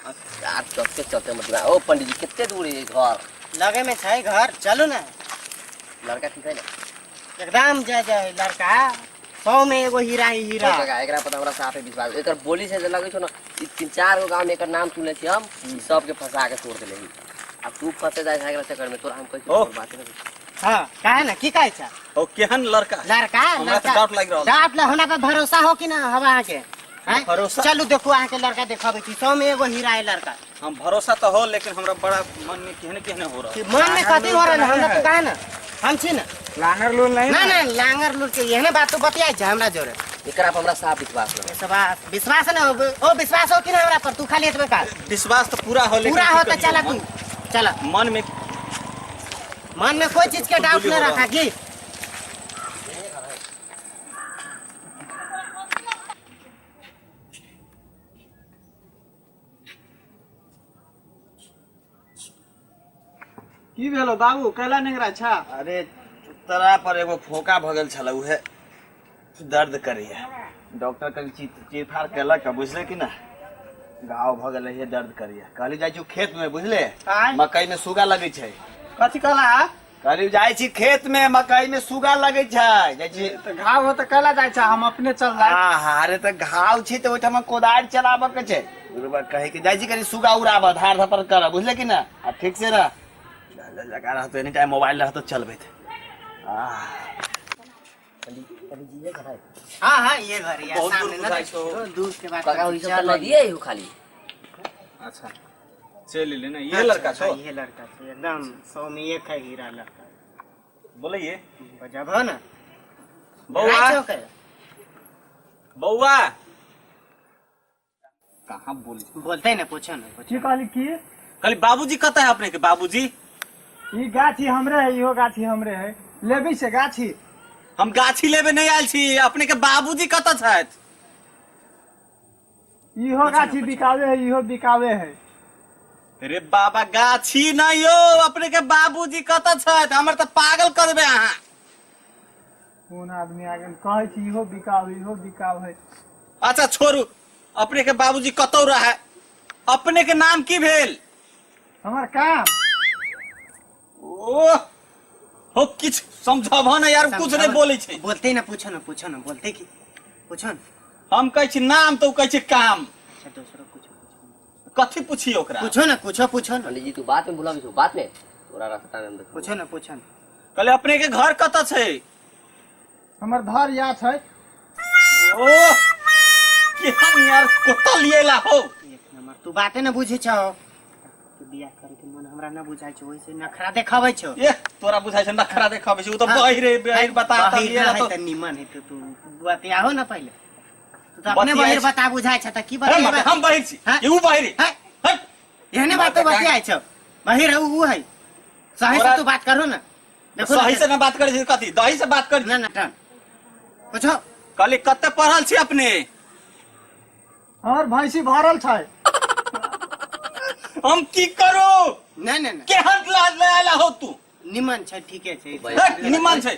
यार चलते चलते मतलब ओ पंडित जी कितने दूर है घर लगे में छै घर चलो ना। लड़का ठीक है ना एकदम जय जय लड़का 100 में एगो हीरा ही हीरा। एकरा पता हमरा साथ विश्वास एकर बोली से लगे छो ना 3-4 गो गांव में एकर नाम सुनले छी हम सब के फंसा के छोड़ देले अब तू फंसे जाय एकरा चक्कर में तोरा हम कैसे बात नहीं। हां काहे ना की कहै छ ओ केहन लड़का लड़का हमरा तो डाउट लग रहल डाउट ल हमरा पे भरोसा हो कि ना हवा के हैं भरोसा चलू देखो आके लड़का देखाबे छी 100 में एगो हीरा है लड़का। हम भरोसा तो हो लेकिन हमरा बड़ा मन में केहने केहने हो रहा मन में कथी हो रहा हमरा तो काहे ना हम छी ना लांगर लूल नहीं ना ना लांगर लूल के यहने बात तो बतिया छ हमरा जोरे एकरा पर हमरा साफ विश्वास है। सब विश्वास ना ओ विश्वास हो कि ना हमरा पर तू खाली एतबे का विश्वास तो पूरा हो लेकिन पूरा हो तो चला तू चला मन में कोई चीज के डाउट न रखा की की भेलो बाबू कैला निगरा छा। अरे तरा पर एगो फोका भगल छल उहे दर्द करिए डॉक्टर कल चीरफाड़ केलक बुझले कि ना घाव भगल है दर्द करिए कहली जाय छी खेत में बुझले मकई में सुगा लगे छै कथी कहला कहली जाय छी खेत में मकई में सुगा लगे छै जाय छी तो घाव हो तो कैला जाय छा हम अपने चल जाय। हां अरे त घाव छी त ओठमा कोदार चलाबे के छै कहे कि जाय छी कनी सुगा उड़ाब धार धपर कर बुझले कि ना आ ठीक से रह लगा रह तो एनी टाइम मोबाइल रह तो चलबे पंडित जी ये घर है। हां हां ये घर है बहुत सामने दूर ना तो दूर के बात काका होई सब लगी है खाली। अच्छा चल ले ना ये लड़का छो ये लड़का है एकदम 100 में एक है हीरा लड़का बोलिए गजब हो ना बौआ बौआ कहां बोलते ना पूछो ना की कहली की कहली बाबूजी कत है अपने के बाबूजी ई गाछी हमरे है इहो गाछी हमरे है लेबी से गाछी हम गाछी लेबे नहीं आयल छी अपने के बाबूजी कत छथि इहो गाछी बिकावे है इहो बिकावे है। अरे बाबा गाछी नहीं यो अपने के बाबूजी कत छथि हमर त पागल कर देबे अहाँ कौन आदमी आगे कहै छी इहो बिकाव है। अच्छा छोड़ू अपने के बाबूजी कतौ रहे अपने के नाम की भेल हमर काम ओ हो किछ समझब ना यार कुछ नहीं बोले छै बोलते ना पूछो ना बोलते की पूछो ना हम कहै छी नाम तो कहै छी काम अच्छा दूसरा कुछ कथी पूछी ओकरा पूछो ना पूछो ना पंडित जी तू बात में बुलावी छो बात में तोरा रास्ता में पूछो ना कहले अपने के घर कत छै हमर घर या छै ओ कि हम यार कोता लिएला हो एक नंबर तू बातें ना बुझे छो तू बियाह करे के मन हमरा ना बुझाय छो ओइसे नखरा देखाबै छो ये तोरा बुझाय छै नखरा देखाबै छै उ त बहिर बता त ये तो निमन है तो तू बतिया हो ना पहले तू तो अपने बहिर बता बुझाय छ त की बतिया हम बहिर छी ये उ बहिर है एहने बात तो बतिया छो बहिर है उ है सही से तू बात करो ना देखो सही से ना बात करे छी कथी दही से बात कर ना टन पूछो कहले कते पढ़ल छी अपने हमर भैंसी भरल छै हम की करू ना केहन लाज लेला हो तू निमन छै ठीके छै निमन छै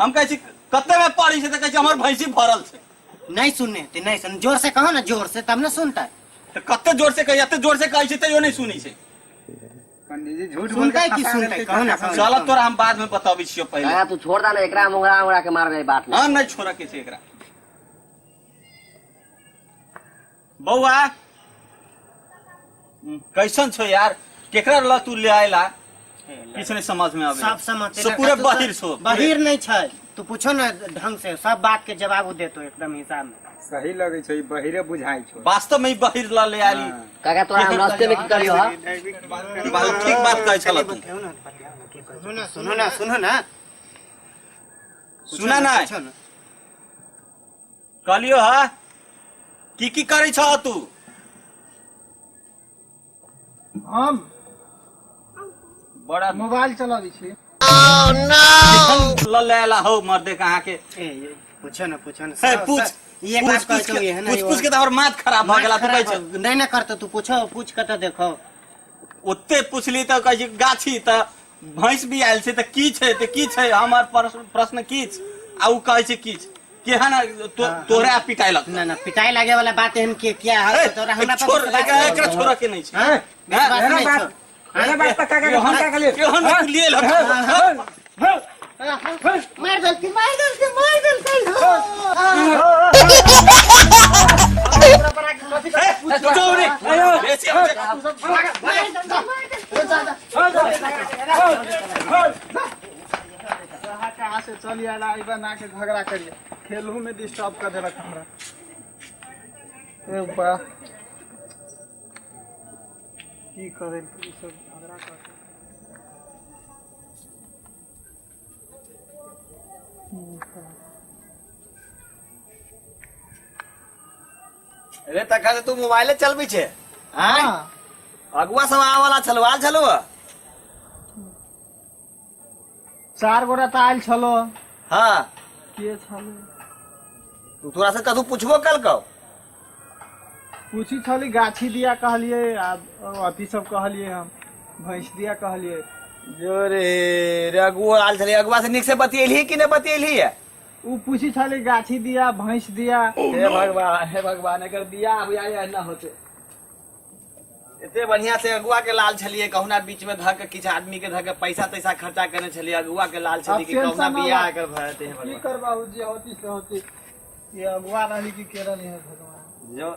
हम कहै छी कते में पढ़ी छै त कहै छी हमर भैंसी भरल छै नहीं सुनने ते नहीं सुन जोर से कहो ना जोर से तब ना सुनता है त कते जोर से कहि एते जोर से कहै छी तइयो नहीं सुनी छै पंडित जी झूठ सुनता है कि सुनता है कहो ना चल तोरा हम बाद में बताबै छियो पहले काका तू छोड़ दा ना एकरा मोंगरा के मार दे बात में हम नहीं छोड़ा के छै एकरा बौआ कैसन छो यार केकरा ल तू ले आइला किछ नहीं समझ में आवे सब समझते सो पूरे बहिर छो बहिर नहीं छै तू पूछो ना ढंग से सब बात के जवाब दे तो एकदम हिसाब में सही लगे छै बहिरे बुझाई छै वास्तव में बहिर ला ले आली काका तोरा हम रास्ते में की करियो हां बहुत ठीक बात कहै छला तू सुनो ना सुना ना कहलियो हा की करै छ तू हम बड़ा मोबाइल चलाबै छी ल लेला हो मर्दे कहाँ के पूछो ना पूछ ये बात कहै छौ ये है ना पूछ के त हमर माथ खराब भ गेला तू कहै छ नहीं ना करतो तू पूछ के त देखो ओते पूछली त कहै छी गाछी त भैंस भी आयल छै त की छै हमर प्रश्न की छै आ उ कहै छै की केहन तोहरे आप पिटाइलक ना ना पिटाई लागे वाला बात एहन के क्या है तोरा हमरा पर छोड़ विश्वास नहीं एकरा छौ। छोड़ के नहीं छै हाँ? विश्वास एना नहीं बात छौ। एना बात तक का हम का लिए केहन लिए लग मार दलती चोरी बेसी कहाँ से चलिए आला इबा ना के झगड़ा करिए खेलू में डिस्टर्ब कर देलक हमरा ए बा की करे ई सब झगड़ा कर रे तखा से तू मोबाइले चलबी छे हां हां अगुआ सब आवाला छलवाल छलो 4 गोरा त आइल छलो हां के छलो तू थोड़ा सा कथू पूछबो कल कौ पूछी छली गाछी दिया कहलिए आ अथी सब कहलिए हम भैंस दिया कहलिए जो रे अगुआ आल छले अगुआ से निक से बतियली कि ने बतियली है उ पूछी छली गाछी दिया भैंस दिया हे भगवान एकर दिया अभी आया ना होते इतने बढ़िया से अगुआ के लाल छलिए कहुना बीच में धक किछ आदमी के धक पैसा तैसा खर्चा करने छलिए अगुआ के लाल छली कि कहुना बियाह कर भरते हैं की करबा जी होती से होती ये अगुआ रही की केरल है भगवान जो